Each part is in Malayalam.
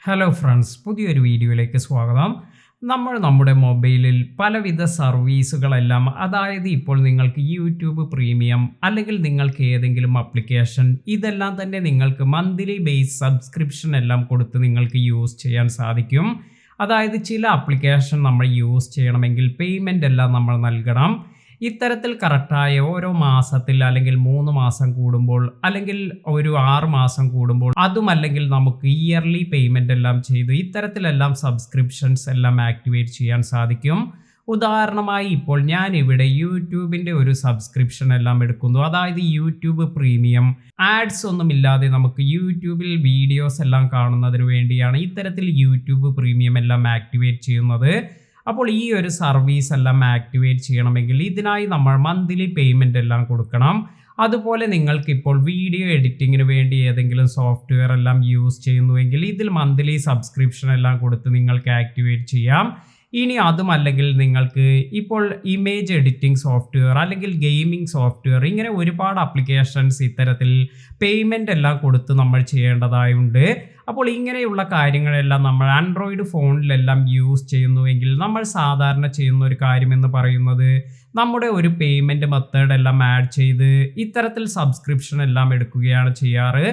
ഹലോ ഫ്രണ്ട്സ്, പുതിയൊരു വീഡിയോയിലേക്ക് സ്വാഗതം. നമ്മുടെ മൊബൈലിൽ പലവിധ സർവീസുകളെല്ലാം, അതായത് ഇപ്പോൾ നിങ്ങൾക്ക് യൂട്യൂബ് പ്രീമിയം അല്ലെങ്കിൽ നിങ്ങൾക്ക് ഏതെങ്കിലും ആപ്ലിക്കേഷൻ, ഇതെല്ലാം തന്നെ നിങ്ങൾക്ക് മന്ത്ലി ബേസ് സബ്സ്ക്രിപ്ഷൻ എല്ലാം കൊടുത്ത് നിങ്ങൾക്ക് യൂസ് ചെയ്യാൻ സാധിക്കും. അതായത് ചില ആപ്ലിക്കേഷൻ നമ്മൾ യൂസ് ചെയ്യണമെങ്കിൽ പേയ്മെൻ്റ് എല്ലാം നമ്മൾ നൽകണം. ഇത്തരത്തിൽ കറക്റ്റായ ഓരോ മാസത്തിൽ അല്ലെങ്കിൽ 3 മാസം കൂടുമ്പോൾ അല്ലെങ്കിൽ ഒരു 6 മാസം കൂടുമ്പോൾ, അതുമല്ലെങ്കിൽ നമുക്ക് ഇയർലി പേയ്മെൻ്റ് എല്ലാം ചെയ്ത് ഇത്തരത്തിലെല്ലാം സബ്സ്ക്രിപ്ഷൻസ് എല്ലാം ആക്ടിവേറ്റ് ചെയ്യാൻ സാധിക്കും. ഉദാഹരണമായി ഇപ്പോൾ ഞാൻ ഇവിടെ യൂട്യൂബിൻ്റെ ഒരു സബ്സ്ക്രിപ്ഷൻ എല്ലാം എടുക്കുന്നു. അതായത് യൂട്യൂബ് പ്രീമിയം ആഡ്സ് ഒന്നുമില്ലാതെ നമുക്ക് യൂട്യൂബിൽ വീഡിയോസ് എല്ലാം കാണുന്നതിന് വേണ്ടിയാണ് ഇത്തരത്തിൽ യൂട്യൂബ് പ്രീമിയം എല്ലാം ആക്ടിവേറ്റ് ചെയ്യുന്നത്. അപ്പോൾ ഈ ഒരു സർവീസ് എല്ലാം ആക്ടിവേറ്റ് ചെയ്യണമെങ്കിൽ ഇതിനായി നമ്മൾ മന്ത്ലി പേയ്മെൻ്റ് എല്ലാം കൊടുക്കണം. അതുപോലെ നിങ്ങൾക്കിപ്പോൾ വീഡിയോ എഡിറ്റിങ്ങിന് വേണ്ടി ഏതെങ്കിലും സോഫ്റ്റ്വെയർ എല്ലാം യൂസ് ചെയ്യുന്നുവെങ്കിൽ ഇതിൽ മന്ത്ലി സബ്സ്ക്രിപ്ഷൻ എല്ലാം കൊടുത്ത് നിങ്ങൾക്ക് ആക്ടിവേറ്റ് ചെയ്യാം. ഇനി അതുമല്ലെങ്കിൽ നിങ്ങൾക്ക് ഇപ്പോൾ ഇമേജ് എഡിറ്റിംഗ് സോഫ്റ്റ്വെയർ അല്ലെങ്കിൽ ഗെയിമിംഗ് സോഫ്റ്റ്വെയർ, ഇങ്ങനെ ഒരുപാട് ആപ്ലിക്കേഷൻസ് ഇത്തരത്തിൽ പേയ്മെൻ്റ് എല്ലാം കൊടുത്ത് നമ്മൾ ചെയ്യേണ്ടതായുണ്ട്. അപ്പോൾ ഇങ്ങനെയുള്ള കാര്യങ്ങളെല്ലാം നമ്മൾ ആൻഡ്രോയിഡ് ഫോണിലെല്ലാം യൂസ് ചെയ്യുന്നുവെങ്കിൽ നമ്മൾ സാധാരണ ചെയ്യുന്ന ഒരു കാര്യമെന്ന് പറയുന്നത് നമ്മുടെ ഒരു പേയ്മെൻറ്റ് മെത്തേഡ് എല്ലാം ആഡ് ചെയ്ത് ഇത്തരത്തിൽ സബ്സ്ക്രിപ്ഷൻ എല്ലാം എടുക്കുകയാണ് ചെയ്യാറ്.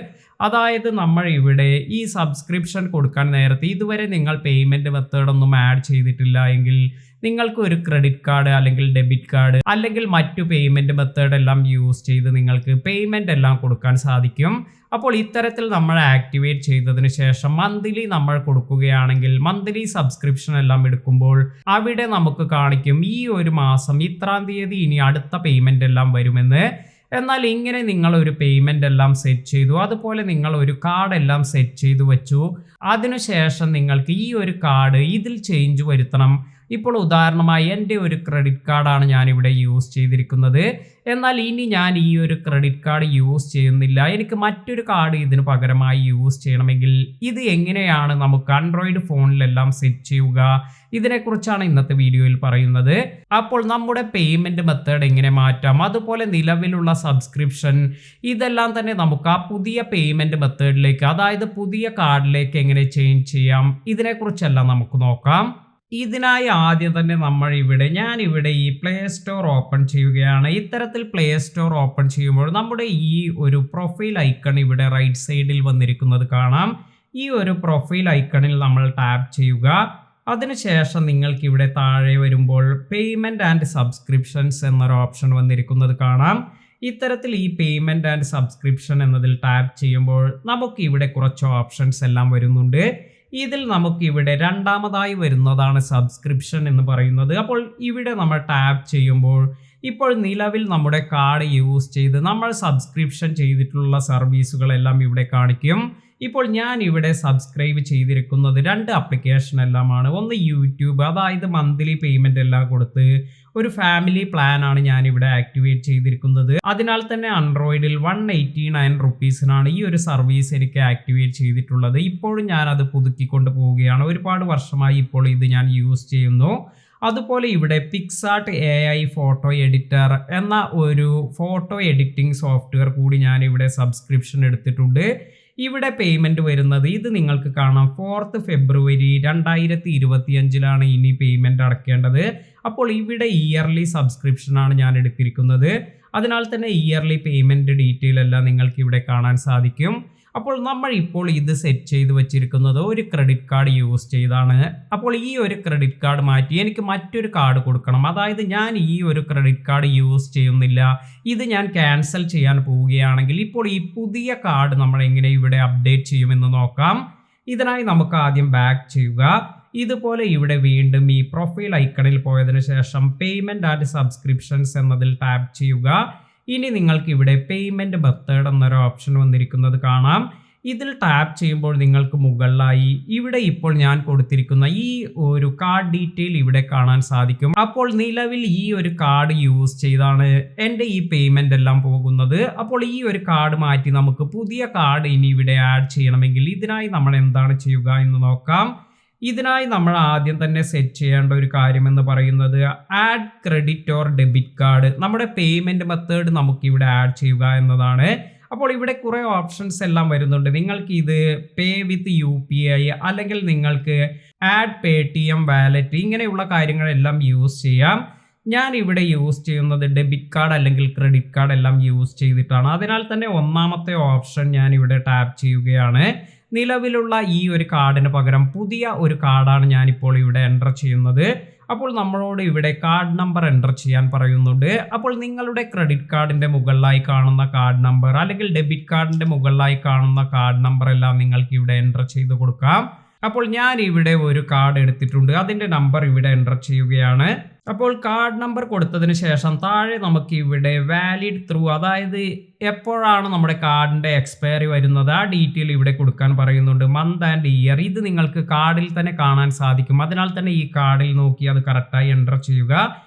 അതായത് നമ്മൾ ഇവിടെ ഈ സബ്സ്ക്രിപ്ഷൻ കൊടുക്കാൻ നേരത്തെ ഇതുവരെ നിങ്ങൾ പേയ്മെൻറ്റ് മെത്തേഡ് ഒന്നും ആഡ് ചെയ്തിട്ടില്ല എങ്കിൽ നിങ്ങൾക്ക് ഒരു ക്രെഡിറ്റ് കാർഡ് അല്ലെങ്കിൽ ഡെബിറ്റ് കാർഡ് അല്ലെങ്കിൽ മറ്റു പേയ്മെൻറ്റ് മെത്തേഡ് എല്ലാം യൂസ് ചെയ്ത് നിങ്ങൾക്ക് പേയ്മെൻറ്റ് എല്ലാം കൊടുക്കാൻ സാധിക്കും. അപ്പോൾ ഇത്തരത്തിൽ നമ്മൾ ആക്ടിവേറ്റ് ചെയ്തതിന് ശേഷം മന്ത്ലി നമ്മൾ കൊടുക്കുകയാണെങ്കിൽ മന്ത്ലി സബ്സ്ക്രിപ്ഷൻ എല്ലാം എടുക്കുമ്പോൾ അവിടെ നമുക്ക് കാണിക്കും ഈ ഒരു മാസം ഇത്രാം തീയതി ഇനി അടുത്ത പേയ്മെൻ്റ് എല്ലാം വരുമെന്ന്. എന്നാൽ ഇങ്ങനെ നിങ്ങൾ ഒരു പേയ്മെൻ്റ് എല്ലാം സെറ്റ് ചെയ്തു, അതുപോലെ നിങ്ങൾ ഒരു കാർഡ് എല്ലാം സെറ്റ് ചെയ്തു വെച്ചു, അതിനുശേഷം നിങ്ങൾക്ക് ഈ ഒരു കാർഡ് ഇതിൽ ചേഞ്ച് വരുത്തണം. ഇപ്പോൾ ഉദാഹരണമായി എൻ്റെ ഒരു ക്രെഡിറ്റ് കാർഡാണ് ഞാനിവിടെ യൂസ് ചെയ്തിരിക്കുന്നത്. എന്നാൽ ഇനി ഞാൻ ഈ ഒരു ക്രെഡിറ്റ് കാർഡ് യൂസ് ചെയ്യുന്നില്ല, എനിക്ക് മറ്റൊരു കാർഡ് ഇതിന് പകരമായി യൂസ് ചെയ്യണമെങ്കിൽ ഇത് എങ്ങനെയാണ് നമുക്ക് ആൻഡ്രോയിഡ് ഫോണിലെല്ലാം സെറ്റ് ചെയ്യുക, ഇതിനെക്കുറിച്ചാണ് ഇന്നത്തെ വീഡിയോയിൽ പറയുന്നത്. അപ്പോൾ നമ്മുടെ പേയ്മെൻറ്റ് മെത്തേഡ് എങ്ങനെ മാറ്റാം, അതുപോലെ നിലവിലുള്ള സബ്സ്ക്രിപ്ഷൻ, ഇതെല്ലാം തന്നെ നമുക്ക് ആ പുതിയ പേയ്മെൻറ്റ് മെത്തേഡിലേക്ക്, അതായത് പുതിയ കാർഡിലേക്ക് എങ്ങനെ ചേഞ്ച് ചെയ്യാം, ഇതിനെക്കുറിച്ചെല്ലാം നമുക്ക് നോക്കാം. ഇതിനായി ആദ്യം തന്നെ ഞാനിവിടെ ഈ പ്ലേ സ്റ്റോർ ഓപ്പൺ ചെയ്യുകയാണ്. ഇത്തരത്തിൽ പ്ലേ സ്റ്റോർ ഓപ്പൺ ചെയ്യുമ്പോൾ നമ്മുടെ ഈ ഒരു പ്രൊഫൈൽ ഐക്കൺ ഇവിടെ റൈറ്റ് സൈഡിൽ വന്നിരിക്കുന്നത് കാണാം. ഈ ഒരു പ്രൊഫൈൽ ഐക്കണിൽ നമ്മൾ ടാപ്പ് ചെയ്യുക. അതിനുശേഷം നിങ്ങൾക്ക് ഇവിടെ താഴെ വരുമ്പോൾ പേയ്മെൻറ്റ് ആൻഡ് സബ്സ്ക്രിപ്ഷൻസ് എന്നൊരു ഓപ്ഷൻ വന്നിരിക്കുന്നത് കാണാം. ഇത്തരത്തിൽ ഈ പേയ്മെൻറ്റ് ആൻഡ് സബ്സ്ക്രിപ്ഷൻ എന്നതിൽ ടാപ്പ് ചെയ്യുമ്പോൾ നമുക്ക് ഇവിടെ കുറച്ച് ഓപ്ഷൻസ് എല്ലാം വരുന്നുണ്ട്. ഇതിൽ നമുക്കിവിടെ രണ്ടാമതായി വരുന്നതാണ് സബ്സ്ക്രിപ്ഷൻ എന്ന് പറയുന്നത്. അപ്പോൾ ഇവിടെ നമ്മൾ ടാപ്പ് ചെയ്യുമ്പോൾ ഇപ്പോൾ നിലവിൽ നമ്മുടെ കാർഡ് യൂസ് ചെയ്ത് നമ്മൾ സബ്സ്ക്രിപ്ഷൻ ചെയ്തിട്ടുള്ള സർവീസുകളെല്ലാം ഇവിടെ കാണിക്കും. ഇപ്പോൾ ഞാൻ ഇവിടെ സബ്സ്ക്രൈബ് ചെയ്തിരിക്കുന്നത് 2 ആപ്ലിക്കേഷൻ എല്ലാമാണ്. ഒന്ന് യൂട്യൂബ്, അതായത് മന്ത്ലി പേയ്മെൻ്റ് എല്ലാം കൊടുത്ത് ഒരു ഫാമിലി പ്ലാൻ ആണ് ഞാനിവിടെ ആക്ടിവേറ്റ് ചെയ്തിരിക്കുന്നത്. അതിനാൽ തന്നെ ആൻഡ്രോയിഡിൽ 189 റുപ്പീസിനാണ് ഈ ഒരു സർവീസ് എനിക്ക് ആക്ടിവേറ്റ് ചെയ്തിട്ടുള്ളത്. ഇപ്പോഴും ഞാനത് പുതുക്കിക്കൊണ്ട് പോവുകയാണ്. ഒരുപാട് വർഷമായി ഇപ്പോൾ ഇത് ഞാൻ യൂസ് ചെയ്യുന്നു. അതുപോലെ ഇവിടെ പിക്സാർട്ട് AI ഫോട്ടോ എഡിറ്റർ എന്ന ഒരു ഫോട്ടോ എഡിറ്റിംഗ് സോഫ്റ്റ്വെയർ കൂടി ഞാനിവിടെ സബ്സ്ക്രിപ്ഷൻ എടുത്തിട്ടുണ്ട്. ഇവിടെ പേയ്മെൻറ്റ് വരുന്നത് ഇത് നിങ്ങൾക്ക് കാണാം 4 ഫെബ്രുവരി 2025 ഇനി പേയ്മെൻറ്റ് അടയ്ക്കേണ്ടത്. അപ്പോൾ ഇവിടെ ഇയർലി സബ്സ്ക്രിപ്ഷനാണ് ഞാൻ എടുത്തിരിക്കുന്നത്. അതിനാൽ തന്നെ ഇയർലി പേയ്മെൻറ്റ് ഡീറ്റെയിൽ എല്ലാം നിങ്ങൾക്ക് ഇവിടെ കാണാൻ സാധിക്കും. അപ്പോൾ നമ്മൾ ഇപ്പോൾ ഇത് സെറ്റ് ചെയ്ത് വെച്ചിരിക്കുന്നത് ഒരു ക്രെഡിറ്റ് കാർഡ് യൂസ് ചെയ്താണ്. അപ്പോൾ ഈ ഒരു ക്രെഡിറ്റ് കാർഡ് മാറ്റി എനിക്ക് മറ്റൊരു കാർഡ് കൊടുക്കണം. അതായത് ഞാൻ ഈ ഒരു ക്രെഡിറ്റ് കാർഡ് യൂസ് ചെയ്യുന്നില്ല, ഇത് ഞാൻ ക്യാൻസൽ ചെയ്യാൻ പോവുകയാണെങ്കിൽ ഇപ്പോൾ ഈ പുതിയ കാർഡ് നമ്മൾ എങ്ങനെ ഇവിടെ അപ്ഡേറ്റ് ചെയ്യുമെന്ന് നോക്കാം. ഇതിനായി നമുക്ക് ആദ്യം ബാക്ക് ചെയ്യുക. ഇതുപോലെ ഇവിടെ വീണ്ടും ഈ പ്രൊഫൈൽ ഐക്കണിൽ പോയതിനു ശേഷം പേയ്മെൻറ്റ് ആൻഡ് സബ്സ്ക്രിപ്ഷൻസ് എന്നതിൽ ടാപ്പ് ചെയ്യുക. ഇനി നിങ്ങൾക്ക് ഇവിടെ പേയ്മെൻറ്റ് മെത്തേഡ് എന്നൊരു ഓപ്ഷൻ വന്നിരിക്കുന്നത് കാണാം. ഇതിൽ ടാപ്പ് ചെയ്യുമ്പോൾ നിങ്ങൾക്ക് മുകളിലായി ഇവിടെ ഇപ്പോൾ ഞാൻ കൊടുത്തിരിക്കുന്ന ഈ ഒരു കാർഡ് ഡീറ്റെയിൽ ഇവിടെ കാണാൻ സാധിക്കും. അപ്പോൾ നിലവിൽ ഈ ഒരു കാർഡ് യൂസ് ചെയ്താണ് എൻ്റെ ഈ പേയ്മെൻ്റ് എല്ലാം പോകുന്നത്. അപ്പോൾ ഈ ഒരു കാർഡ് മാറ്റി നമുക്ക് പുതിയ കാർഡ് ഇനി ഇവിടെ ആഡ് ചെയ്യണമെങ്കിൽ ഇതിനായി നമ്മൾ എന്താണ് ചെയ്യുക എന്ന് നോക്കാം. ഇതിനായി നമ്മൾ ആദ്യം തന്നെ സെറ്റ് ചെയ്യേണ്ട ഒരു കാര്യം എന്ന് പറയുന്നത് add credit or debit card, നമ്മുടെ പേയ്മെൻറ്റ് മെത്തേഡ് നമുക്കിവിടെ ആഡ് ചെയ്യുക എന്നതാണ്. അപ്പോൾ ഇവിടെ കുറേ ഓപ്ഷൻസ് എല്ലാം വരുന്നുണ്ട്. നിങ്ങൾക്ക് ഇത് പേ വിത്ത് UPI അല്ലെങ്കിൽ നിങ്ങൾക്ക് ആഡ് Paytm വാലറ്റ് ഇങ്ങനെയുള്ള കാര്യങ്ങളെല്ലാം യൂസ് ചെയ്യാം. ഞാൻ ഇവിടെ യൂസ് ചെയ്യുന്നത് ഡെബിറ്റ് കാർഡ് അല്ലെങ്കിൽ ക്രെഡിറ്റ് കാർഡ് എല്ലാം യൂസ് ചെയ്തിട്ടാണ്. അതിനാൽ തന്നെ ഒന്നാമത്തെ ഓപ്ഷൻ ഞാൻ ഇവിടെ ടാപ്പ് ചെയ്യുകയാണ്. നിലവിലുള്ള ഈ ഒരു കാർഡിന് പകരം പുതിയ ഒരു കാർഡാണ് ഞാനിപ്പോൾ ഇവിടെ എൻ്റർ ചെയ്യുന്നത്. അപ്പോൾ നമ്മളോട് ഇവിടെ കാർഡ് നമ്പർ എൻ്റർ ചെയ്യാൻ പറയുന്നുണ്ട്. അപ്പോൾ നിങ്ങളുടെ ക്രെഡിറ്റ് കാർഡിൻ്റെ മുകളിലായി കാണുന്ന കാർഡ് നമ്പർ അല്ലെങ്കിൽ ഡെബിറ്റ് കാർഡിൻ്റെ മുകളിലായി കാണുന്ന കാർഡ് നമ്പർ എല്ലാം നിങ്ങൾക്ക് ഇവിടെ എൻ്റർ ചെയ്ത് കൊടുക്കാം. അപ്പോൾ ഞാൻ ഇവിടെ ഒരു കാർഡ് എടുത്തിട്ടുണ്ട്. അതിൻ്റെ നമ്പർ ഇവിടെ എൻ്റർ ചെയ്യുകയാണ്. അപ്പോൾ കാർഡ് നമ്പർ കൊടുത്തതിന് ശേഷം താഴെ നമുക്ക് ഇവിടെ വാലിഡ് ത്രൂ, അതായത് എപ്പോഴാണ് നമ്മുടെ കാർഡിൻ്റെ എക്സ്പയറി വരുന്നത് ആ ഡീറ്റെയിൽ ഇവിടെ കൊടുക്കാൻ പറയുന്നുണ്ട്. മന്ത് ആൻഡ് ഇയർ ഇത് നിങ്ങൾക്ക് കാർഡിൽ തന്നെ കാണാൻ സാധിക്കും. അതിനാൽ തന്നെ ഈ കാർഡിൽ നോക്കി അത് കറക്റ്റായി എൻ്റർ ചെയ്യുക.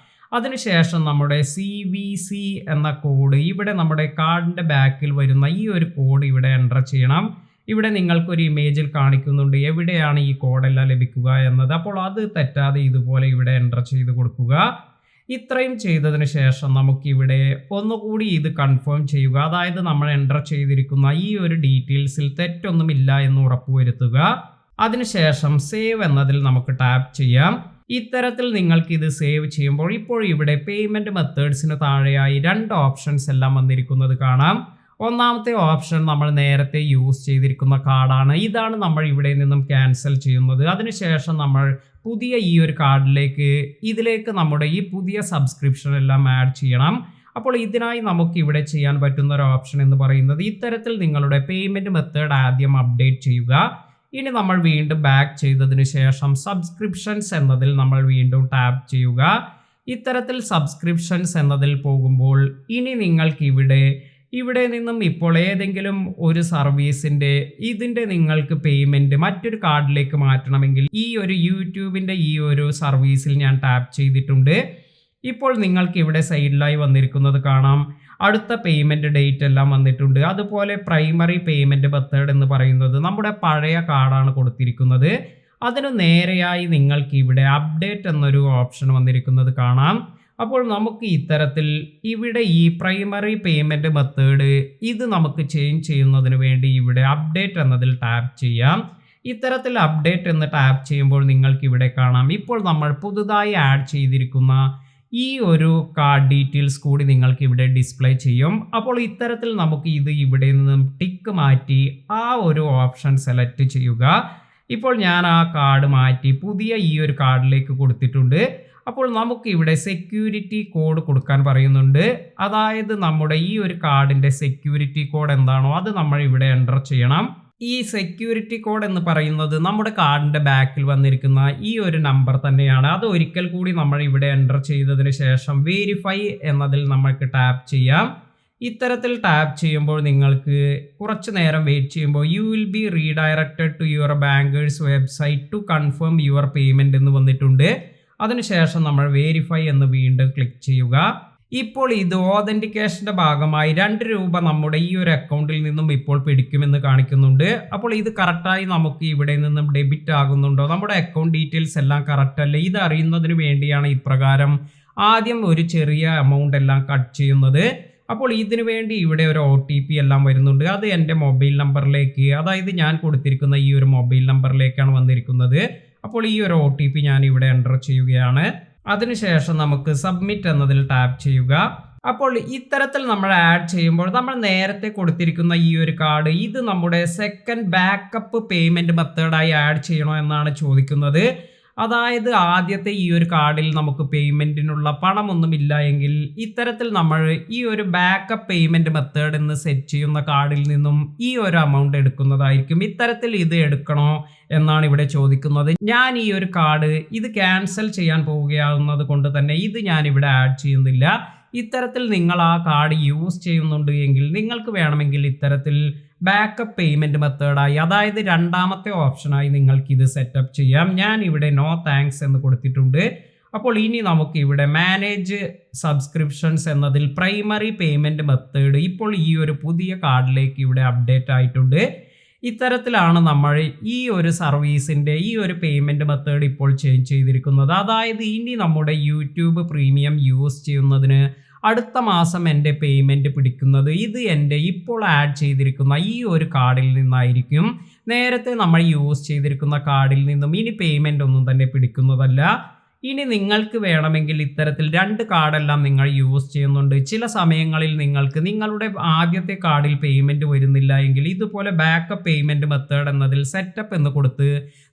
അതിനുശേഷം നമ്മുടെ CVC എന്ന കോഡ്, ഇവിടെ നമ്മുടെ കാർഡിൻ്റെ ബാക്കിൽ വരുന്ന ഈ ഒരു കോഡ് ഇവിടെ എൻ്റർ ചെയ്യണം. ഇവിടെ നിങ്ങൾക്കൊരു ഇമേജിൽ കാണിക്കുന്നുണ്ട് എവിടെയാണ് ഈ കോഡെല്ലാം ലഭിക്കുക എന്നത്. അപ്പോൾ അത് തെറ്റാതെ ഇതുപോലെ ഇവിടെ എൻ്റർ ചെയ്ത് കൊടുക്കുക. ഇത്രയും ചെയ്തതിന് ശേഷം നമുക്കിവിടെ ഒന്നുകൂടി ഇത് കൺഫേം ചെയ്യുക. അതായത് നമ്മൾ എൻ്റർ ചെയ്തിരിക്കുന്ന ഈ ഒരു ഡീറ്റെയിൽസിൽ തെറ്റൊന്നുമില്ല എന്ന് ഉറപ്പുവരുത്തുക. അതിനുശേഷം സേവ് എന്നതിൽ നമുക്ക് ടാപ്പ് ചെയ്യാം. ഇത്തരത്തിൽ നിങ്ങൾക്ക് ഇത് സേവ് ചെയ്യുമ്പോൾ ഇപ്പോൾ ഇവിടെ പേയ്മെൻറ്റ് മെത്തേഡ്സിന് താഴെയായി 2 ഓപ്ഷൻസ് എല്ലാം വന്നിരിക്കുന്നത് കാണാം. ഒന്നാമത്തെ ഓപ്ഷൻ നമ്മൾ നേരത്തെ യൂസ് ചെയ്തിരിക്കുന്ന കാർഡാണ്. ഇതാണ് നമ്മൾ ഇവിടെ നിന്നും ക്യാൻസൽ ചെയ്യുന്നത്. അതിനുശേഷം നമ്മൾ പുതിയ ഈ ഒരു കാർഡിലേക്ക് ഇതിലേക്ക് നമ്മുടെ ഈ പുതിയ സബ്സ്ക്രിപ്ഷൻ എല്ലാം ആഡ് ചെയ്യണം. അപ്പോൾ ഇതിനായി നമുക്ക് ഇവിടെ ചെയ്യാൻ പറ്റുന്ന ഒരു ഓപ്ഷൻ എന്ന് പറയുന്നത് ഇത്തരത്തിൽ നിങ്ങളുടെ പേയ്മെൻറ്റ് മെത്തേഡ് ആദ്യം അപ്ഡേറ്റ് ചെയ്യുക. ഇനി നമ്മൾ വീണ്ടും ബാക്ക് ചെയ്തതിന് ശേഷം സബ്സ്ക്രിപ്ഷൻസ് എന്നതിൽ നമ്മൾ വീണ്ടും ടാപ്പ് ചെയ്യുക. ഇത്തരത്തിൽ സബ്സ്ക്രിപ്ഷൻസ് എന്നതിൽ പോകുമ്പോൾ ഇനി നിങ്ങൾക്ക് ഇവിടെ നിന്നും ഇപ്പോൾ ഏതെങ്കിലും ഒരു സർവീസിൻ്റെ ഇതിൻ്റെ നിങ്ങൾക്ക് പേയ്മെൻറ്റ് മറ്റൊരു കാർഡിലേക്ക് മാറ്റണമെങ്കിൽ ഈ ഒരു യൂട്യൂബിൻ്റെ ഈ ഒരു സർവീസിൽ ഞാൻ ടാപ്പ് ചെയ്തിട്ടുണ്ട്. ഇപ്പോൾ നിങ്ങൾക്ക് ഇവിടെ സൈഡിലായി വന്നിരിക്കുന്നത് കാണാം. അടുത്ത പേയ്മെൻറ്റ് ഡേറ്റ് എല്ലാം വന്നിട്ടുണ്ട്. അതുപോലെ പ്രൈമറി പേയ്മെൻറ്റ് മെത്തേഡ് എന്ന് പറയുന്നത് നമ്മുടെ പഴയ കാർഡാണ് കൊടുത്തിരിക്കുന്നത്. അതിനു നേരെയായി നിങ്ങൾക്ക് ഇവിടെ അപ്ഡേറ്റ് എന്നൊരു ഓപ്ഷൻ വന്നിരിക്കുന്നത് കാണാം. അപ്പോൾ നമുക്ക് ഇത്തരത്തിൽ ഇവിടെ ഈ പ്രൈമറി പേയ്മെൻറ്റ് മെത്തേഡ് ഇത് നമുക്ക് ചേഞ്ച് ചെയ്യുന്നതിന് വേണ്ടി ഇവിടെ അപ്ഡേറ്റ് എന്നതിൽ ടാപ്പ് ചെയ്യാം. ഇത്തരത്തിൽ അപ്ഡേറ്റ് എന്ന് ടാപ്പ് ചെയ്യുമ്പോൾ നിങ്ങൾക്ക് ഇവിടെ കാണാം ഇപ്പോൾ നമ്മൾ പുതുതായി ആഡ് ചെയ്തിരിക്കുന്ന ഈ ഒരു കാർഡ് ഡീറ്റെയിൽസ് കൂടി നിങ്ങൾക്ക് ഇവിടെ ഡിസ്പ്ലേ ചെയ്യും. അപ്പോൾ ഇത്തരത്തിൽ നമുക്ക് ഇത് ഇവിടെ നിന്നും ടിക്ക് മാറ്റി ആ ഒരു ഓപ്ഷൻ സെലക്ട് ചെയ്യുക. ഇപ്പോൾ ഞാൻ ആ കാർഡ് മാറ്റി പുതിയ ഈ ഒരു കാർഡിലേക്ക് കൊടുത്തിട്ടുണ്ട്. അപ്പോൾ നമുക്ക് ഇവിടെ സെക്യൂരിറ്റി കോഡ് കൊടുക്കാൻ പറയുന്നുണ്ട്. അതായത് നമ്മുടെ ഈ ഒരു കാർഡിൻ്റെ സെക്യൂരിറ്റി കോഡ് എന്താണോ അത് നമ്മൾ ഇവിടെ എൻ്റർ ചെയ്യണം. ഈ സെക്യൂരിറ്റി കോഡ് എന്ന് പറയുന്നത് നമ്മുടെ കാർഡിൻ്റെ ബാക്കിൽ വന്നിരിക്കുന്ന ഈ ഒരു നമ്പർ തന്നെയാണ്. അത് ഒരിക്കൽ കൂടി നമ്മൾ ഇവിടെ എൻ്റർ ചെയ്തതിന് ശേഷം വെരിഫൈ എന്നതിൽ നമ്മൾക്ക് ടാപ്പ് ചെയ്യാം. ഇത്തരത്തിൽ ടാപ്പ് ചെയ്യുമ്പോൾ നിങ്ങൾക്ക് കുറച്ച് നേരം വെയിറ്റ് ചെയ്യുമ്പോൾ you will be redirected to your bankers website to confirm your payment എന്ന് വന്നിട്ടുണ്ട്. അതിനുശേഷം നമ്മൾ വെരിഫൈ എന്ന് വീണ്ടും ക്ലിക്ക് ചെയ്യുക. ഇപ്പോൾ ഇത് ഓതൻറ്റിക്കേഷൻ്റെ ഭാഗമായി 2 രൂപ നമ്മുടെ ഈ ഒരു അക്കൗണ്ടിൽ നിന്നും ഇപ്പോൾ പിടിക്കുമെന്ന് കാണിക്കുന്നുണ്ട്. അപ്പോൾ ഇത് കറക്റ്റായി നമുക്ക് ഇവിടെ നിന്നും ഡെബിറ്റ് ആകുന്നുണ്ടോ, നമ്മുടെ അക്കൗണ്ട് ഡീറ്റെയിൽസ് എല്ലാം കറക്റ്റ് അല്ലേ, ഇത് അറിയുന്നതിന് വേണ്ടിയാണ് ഇപ്രകാരം ആദ്യം ഒരു ചെറിയ എമൗണ്ട് എല്ലാം കട്ട് ചെയ്യുന്നത്. അപ്പോൾ ഇതിനു വേണ്ടി ഇവിടെ ഒരു OTP എല്ലാം വരുന്നുണ്ട്. അത് എൻ്റെ മൊബൈൽ നമ്പറിലേക്ക്, അതായത് ഞാൻ കൊടുത്തിരിക്കുന്ന ഈ ഒരു മൊബൈൽ നമ്പറിലേക്കാണ് വന്നിരിക്കുന്നത്. അപ്പോൾ ഈ ഒരു OTP ഞാൻ ഇവിടെ എൻ്റർ ചെയ്യുകയാണ്. അതിനുശേഷം നമുക്ക് സബ്മിറ്റ് എന്നതിൽ ടാപ്പ് ചെയ്യുക. അപ്പോൾ ഇത്തരത്തിൽ നമ്മൾ ആഡ് ചെയ്യുമ്പോൾ നമ്മൾ നേരത്തെ കൊടുത്തിരിക്കുന്ന ഈ ഒരു കാർഡ് ഇത് നമ്മുടെ സെക്കൻഡ് ബാക്കപ്പ് പേയ്മെൻറ്റ് മെത്തേഡായി ആഡ് ചെയ്യണോ എന്നാണ് ചോദിക്കുന്നത്. അതായത് ആദ്യത്തെ ഈ ഒരു കാർഡിൽ നമുക്ക് പേയ്മെൻറ്റിനുള്ള പണമൊന്നുമില്ല എങ്കിൽ ഇത്തരത്തിൽ നമ്മൾ ഈ ഒരു ബാക്കപ്പ് പേയ്മെൻറ്റ് മെത്തേഡ് എന്ന് സെറ്റ് ചെയ്യുന്ന കാർഡിൽ നിന്നും ഈ ഒരു എമൗണ്ട് എടുക്കുന്നതായിരിക്കും. ഇത്തരത്തിൽ ഇത് എടുക്കണോ എന്നാണ് ഇവിടെ ചോദിക്കുന്നത്. ഞാൻ ഈ ഒരു കാർഡ് ഇത് ക്യാൻസൽ ചെയ്യാൻ പോവുകയാവുന്നത് കൊണ്ട് തന്നെ ഇത് ഞാൻ ഇവിടെ ആഡ് ചെയ്യുന്നില്ല. ഇത്തരത്തിൽ നിങ്ങൾ ആ കാർഡ് യൂസ് ചെയ്യുന്നുണ്ട് എങ്കിൽ നിങ്ങൾക്ക് വേണമെങ്കിൽ ഇത്തരത്തിൽ ബാക്കപ്പ് പേയ്മെൻറ്റ് മെത്തേഡായി, അതായത് രണ്ടാമത്തെ ഓപ്ഷനായി നിങ്ങൾക്ക് ഇത് സെറ്റപ്പ് ചെയ്യാം. ഞാൻ ഇവിടെ നോ താങ്ക്സ് എന്ന് കൊടുത്തിട്ടുണ്ട്. അപ്പോൾ ഇനി നമുക്ക് ഇവിടെ മാനേജ് സബ്സ്ക്രിപ്ഷൻസ് എന്നതിൽ പ്രൈമറി പേയ്മെൻറ്റ് മെത്തേഡ് ഇപ്പോൾ ഈ ഒരു പുതിയ കാർഡിലേക്ക് ഇവിടെ അപ്ഡേറ്റ് ആയിട്ടുണ്ട്. ഇത്തരത്തിലാണ് നമ്മൾ ഈ ഒരു സർവീസിൻ്റെ ഈ ഒരു പേയ്മെൻറ്റ് മെത്തേഡ് ഇപ്പോൾ ചേഞ്ച് ചെയ്തിരിക്കുന്നത്. അതായത് ഇനി നമ്മുടെ യൂട്യൂബ് പ്രീമിയം യൂസ് ചെയ്യുന്നതിന് അടുത്ത മാസം എൻ്റെ പേയ്മെൻറ്റ് പിടിക്കുന്നത് ഇത് എൻ്റെ ഇപ്പോൾ ആഡ് ചെയ്തിരിക്കുന്ന ഈ ഒരു കാർഡിൽ നിന്നായിരിക്കും. നേരത്തെ നമ്മൾ യൂസ് ചെയ്തിരിക്കുന്ന കാർഡിൽ നിന്നും ഇനി പേയ്മെൻ്റ് ഒന്നും തന്നെ പിടിക്കുന്നതല്ല. ഇനി നിങ്ങൾക്ക് വേണമെങ്കിൽ ഇത്തരത്തിൽ 2 കാർഡെല്ലാം നിങ്ങൾ യൂസ് ചെയ്യുന്നുണ്ട്. ചില സമയങ്ങളിൽ നിങ്ങൾക്ക് നിങ്ങളുടെ ആദ്യത്തെ കാർഡിൽ പേയ്മെൻറ്റ് വരുന്നില്ല എങ്കിൽ ഇതുപോലെ ബാക്കപ്പ് പേയ്മെൻറ്റ് മെത്തേഡ് എന്നതിൽ സെറ്റപ്പ് എന്ന് കൊടുത്ത്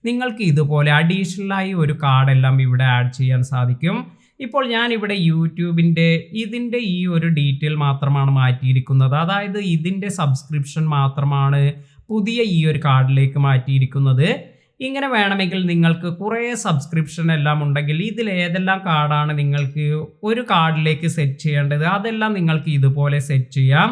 നിങ്ങൾക്ക് ഇതുപോലെ അഡീഷണലായി ഒരു കാർഡെല്ലാം ഇവിടെ ആഡ് ചെയ്യാൻ സാധിക്കും. ഇപ്പോൾ ഞാൻ ഇവിടെ യൂട്യൂബിൻ്റെ ഇതിൻ്റെ ഈ ഒരു ഡീറ്റെയിൽ മാത്രമാണ് മാറ്റിയിരിക്കുന്നത്. അതായത് ഇതിൻ്റെ സബ്സ്ക്രിപ്ഷൻ മാത്രമാണ് പുതിയ ഈ ഒരു കാർഡിലേക്ക് മാറ്റിയിരിക്കുന്നത്. ഇങ്ങനെ വേണമെങ്കിൽ നിങ്ങൾക്ക് കുറേ സബ്സ്ക്രിപ്ഷൻ എല്ലാം ഉണ്ടെങ്കിൽ ഇതിൽ ഏതെല്ലാം കാർഡാണ് നിങ്ങൾക്ക് ഒരു കാർഡിലേക്ക് സെറ്റ് ചെയ്യേണ്ടത് അതെല്ലാം നിങ്ങൾക്ക് ഇതുപോലെ സെറ്റ് ചെയ്യാം.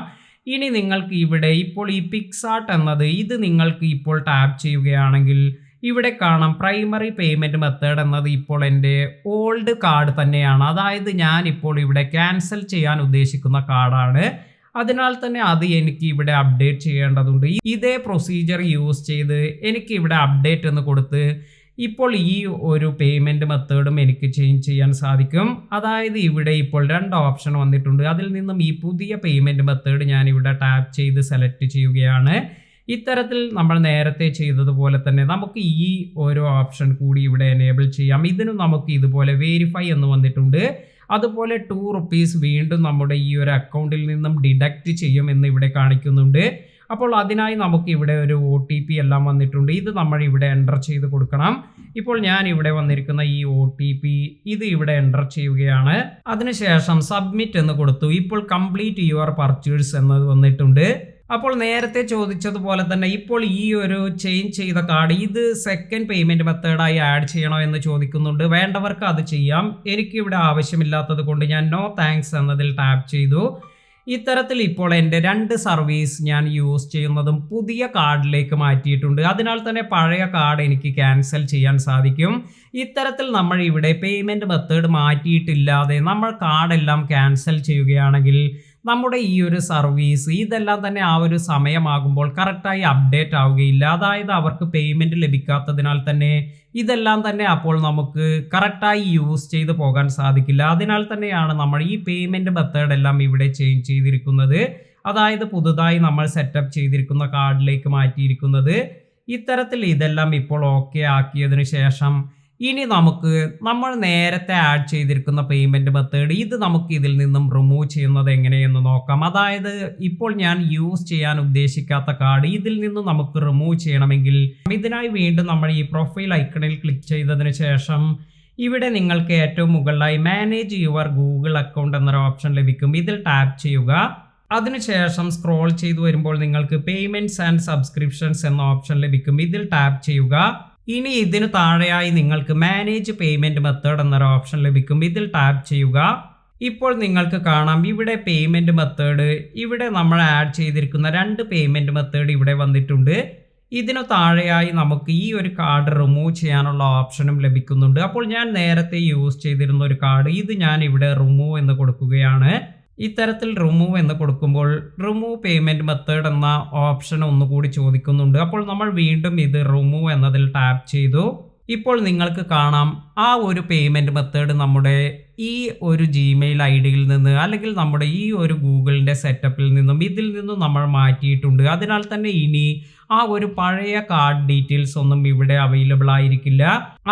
ഇനി നിങ്ങൾക്ക് ഇവിടെ ഇപ്പോൾ ഈ പിക്സാർട്ട് എന്നത് ഇത് നിങ്ങൾക്ക് ഇപ്പോൾ ടാപ്പ് ചെയ്യുകയാണെങ്കിൽ ഇവിടെ കാണാം പ്രൈമറി പേയ്മെൻറ്റ് മെത്തേഡ് എന്നത് ഇപ്പോൾ എൻ്റെ ഓൾഡ് കാർഡ് തന്നെയാണ്. അതായത് ഞാനിപ്പോൾ ഇവിടെ ക്യാൻസൽ ചെയ്യാൻ ഉദ്ദേശിക്കുന്ന കാർഡാണ്. അതിനാൽ തന്നെ അത് എനിക്ക് ഇവിടെ അപ്ഡേറ്റ് ചെയ്യേണ്ടതുണ്ട്. ഇതേ പ്രൊസീജിയർ യൂസ് ചെയ്ത് എനിക്ക് ഇവിടെ അപ്ഡേറ്റ് എന്ന് കൊടുത്ത് ഇപ്പോൾ ഈ ഒരു പേയ്മെൻറ്റ് മെത്തേഡും എനിക്ക് ചേഞ്ച് ചെയ്യാൻ സാധിക്കും. അതായത് ഇവിടെ ഇപ്പോൾ 2 ഓപ്ഷൻ വന്നിട്ടുണ്ട്. അതിൽ നിന്നും ഈ പുതിയ പേയ്മെൻറ്റ് മെത്തേഡ് ഞാൻ ഇവിടെ ടാപ്പ് ചെയ്ത് സെലക്ട് ചെയ്യുകയാണ്. ഇത്തരത്തിൽ നമ്മൾ നേരത്തെ ചെയ്തതുപോലെ തന്നെ നമുക്ക് ഈ ഒരു ഓപ്ഷൻ കൂടി ഇവിടെ എനേബിൾ ചെയ്യാം. ഇതിനും നമുക്ക് ഇതുപോലെ വെരിഫൈ എന്ന് വന്നിട്ടുണ്ട്. അതുപോലെ 2 rupees വീണ്ടും നമ്മുടെ ഈ ഒരു അക്കൗണ്ടിൽ നിന്നും ഡിഡക്റ്റ് ചെയ്യുമെന്ന് ഇവിടെ കാണിക്കുന്നുണ്ട്. അപ്പോൾ അതിനായി നമുക്ക് ഇവിടെ ഒരു OTP എല്ലാം വന്നിട്ടുണ്ട്. ഇത് നമ്മൾ ഇവിടെ എൻ്റർ ചെയ്ത് കൊടുക്കണം. ഇപ്പോൾ ഞാൻ ഇവിടെ വന്നിരിക്കുന്ന ഈ OTP ഇത് ഇവിടെ എൻ്റർ ചെയ്യുകയാണ്. അതിനുശേഷം സബ്മിറ്റ് എന്ന് കൊടുത്തു. ഇപ്പോൾ കംപ്ലീറ്റ് യുവർ പർച്ചേസ് എന്നത് വന്നിട്ടുണ്ട്. അപ്പോൾ നേരത്തെ ചോദിച്ചതുപോലെ തന്നെ ഇപ്പോൾ ഈ ഒരു ചേഞ്ച് ചെയ്ത കാർഡ് ഇത് സെക്കൻഡ് പേയ്മെൻറ്റ് മെത്തേഡായി ആഡ് ചെയ്യണോ എന്ന് ചോദിക്കുന്നുണ്ട്. വേണ്ടവർക്ക് അത് ചെയ്യാം. എനിക്കിവിടെ ആവശ്യമില്ലാത്തത് കൊണ്ട് ഞാൻ നോ താങ്ക്സ് എന്നതിൽ ടാപ്പ് ചെയ്തു. ഇത്തരത്തിൽ ഇപ്പോൾ എൻ്റെ 2 സർവീസ് ഞാൻ യൂസ് ചെയ്യുന്നതും പുതിയ കാർഡിലേക്ക് മാറ്റിയിട്ടുണ്ട്. അതിനാൽ തന്നെ പഴയ കാർഡ് എനിക്ക് ക്യാൻസൽ ചെയ്യാൻ സാധിക്കും. ഇത്തരത്തിൽ നമ്മൾ ഇവിടെ പേയ്മെൻറ്റ് മെത്തേഡ് മാറ്റിയിട്ടില്ലാതെ നമ്മൾ കാർഡെല്ലാം ക്യാൻസൽ ചെയ്യുകയാണെങ്കിൽ നമ്മുടെ ഈ ഒരു സർവീസ് ഇതെല്ലാം തന്നെ ആ ഒരു സമയമാകുമ്പോൾ കറക്റ്റായി അപ്ഡേറ്റ് ആവുകയില്ല. അതായത് അവർക്ക് പേയ്മെൻറ്റ് ലഭിക്കാത്തതിനാൽ തന്നെ ഇതെല്ലാം തന്നെ അപ്പോൾ നമുക്ക് കറക്റ്റായി യൂസ് ചെയ്ത് പോകാൻ സാധിക്കില്ല. അതിനാൽ തന്നെയാണ് നമ്മൾ ഈ പേയ്മെൻറ്റ് മെത്തേഡ് എല്ലാം ഇവിടെ ചേഞ്ച് ചെയ്തിരിക്കുന്നത്. അതായത് പുതുതായി നമ്മൾ സെറ്റപ്പ് ചെയ്തിരിക്കുന്ന കാർഡിലേക്ക് മാറ്റിയിരിക്കുന്നത്. ഇത്തരത്തിൽ ഇതെല്ലാം ഇപ്പോൾ ഓക്കെ ആക്കിയതിനു ശേഷം ഇനി നമുക്ക് നമ്മൾ നേരത്തെ ആഡ് ചെയ്തിരിക്കുന്ന പേയ്മെൻറ്റ് മെത്തേഡ് ഇത് നമുക്ക് ഇതിൽ നിന്നും റിമൂവ് ചെയ്യുന്നത് എങ്ങനെയെന്ന് നോക്കാം. അതായത് ഇപ്പോൾ ഞാൻ യൂസ് ചെയ്യാൻ ഉദ്ദേശിക്കാത്ത കാർഡ് ഇതിൽ നിന്നും നമുക്ക് റിമൂവ് ചെയ്യണമെങ്കിൽ ഇതിനായി വീണ്ടും നമ്മൾ ഈ പ്രൊഫൈൽ ഐക്കണിൽ ക്ലിക്ക് ചെയ്തതിന് ശേഷം ഇവിടെ നിങ്ങൾക്ക് ഏറ്റവും മുകളിലായി മാനേജ് യുവർ ഗൂഗിൾ അക്കൗണ്ട് എന്നൊരു ഓപ്ഷൻ ലഭിക്കും. ഇതിൽ ടാപ്പ് ചെയ്യുക. അതിനുശേഷം സ്ക്രോൾ ചെയ്തു വരുമ്പോൾ നിങ്ങൾക്ക് പേയ്മെൻറ്റ്സ് ആൻഡ് സബ്സ്ക്രിപ്ഷൻസ് എന്ന ഓപ്ഷൻ ലഭിക്കും. ഇതിൽ ടാപ്പ് ചെയ്യുക. ഇനി ഇതിന് താഴെയായി നിങ്ങൾക്ക് മാനേജ് പേയ്മെൻറ്റ് മെത്തേഡ് എന്നൊരു ഓപ്ഷൻ ലഭിക്കും. ഇതിൽ ടാപ്പ് ചെയ്യുക. ഇപ്പോൾ നിങ്ങൾക്ക് കാണാം ഇവിടെ പേയ്മെൻറ്റ് മെത്തേഡ് ഇവിടെ നമ്മൾ ആഡ് ചെയ്തിരിക്കുന്ന 2 പേയ്മെൻറ്റ് മെത്തേഡ് ഇവിടെ വന്നിട്ടുണ്ട്. ഇതിനു താഴെയായി നമുക്ക് ഈ ഒരു കാർഡ് റിമൂവ് ചെയ്യാനുള്ള ഓപ്ഷനും ലഭിക്കുന്നുണ്ട്. അപ്പോൾ ഞാൻ നേരത്തെ യൂസ് ചെയ്തിരുന്ന ഒരു കാർഡ് ഇത് ഞാൻ ഇവിടെ റിമൂവ് എന്ന് കൊടുക്കുകയാണ്. ഇത്തരത്തിൽ റിമൂവ് എന്ന് കൊടുക്കുമ്പോൾ റിമൂവ് പേയ്മെൻറ്റ് മെത്തേഡ് എന്ന ഓപ്ഷൻ ഒന്നുകൂടി ചോദിക്കുന്നുണ്ട്. അപ്പോൾ നമ്മൾ വീണ്ടും ഇത് റിമൂവ് എന്നതിൽ ടാപ്പ് ചെയ്തു. ഇപ്പോൾ നിങ്ങൾക്ക് കാണാം ആ ഒരു പേയ്മെൻറ്റ് മെത്തേഡ് നമ്മുടെ ഈ ഒരു ജിമെയിൽ ഐഡിയിൽ നിന്ന് അല്ലെങ്കിൽ നമ്മുടെ ഈ ഒരു ഗൂഗിളിൻ്റെ സെറ്റപ്പിൽ നിന്നും ഇതിൽ നിന്നും നമ്മൾ മാറ്റിയിട്ടുണ്ട്. അതിനാൽ തന്നെ ഇനി ആ ഒരു പഴയ കാർഡ് ഡീറ്റെയിൽസ് ഒന്നും ഇവിടെ അവൈലബിൾ ആയിരിക്കില്ല.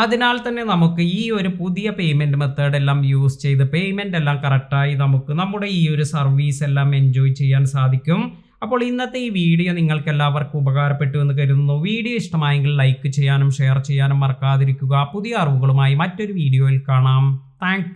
അതിനാൽ തന്നെ നമുക്ക് ഈ ഒരു പുതിയ പേയ്മെൻറ്റ് മെത്തേഡ് എല്ലാം യൂസ് ചെയ്ത് പേയ്മെൻറ്റ് എല്ലാം കറക്റ്റായി നമുക്ക് നമ്മുടെ ഈ ഒരു സർവീസ് എല്ലാം എൻജോയ് ചെയ്യാൻ സാധിക്കും. അപ്പോൾ ഇന്നത്തെ ഈ വീഡിയോ നിങ്ങൾക്ക് എല്ലാവർക്കും ഉപകാരപ്പെട്ടു എന്ന് കരുതുന്നു. വീഡിയോ ഇഷ്ടമായെങ്കിൽ ലൈക്ക് ചെയ്യാനും ഷെയർ ചെയ്യാനും മറക്കാതിരിക്കുക. പുതിയ അറിവുകളുമായി മറ്റൊരു വീഡിയോയിൽ കാണാം. താങ്ക്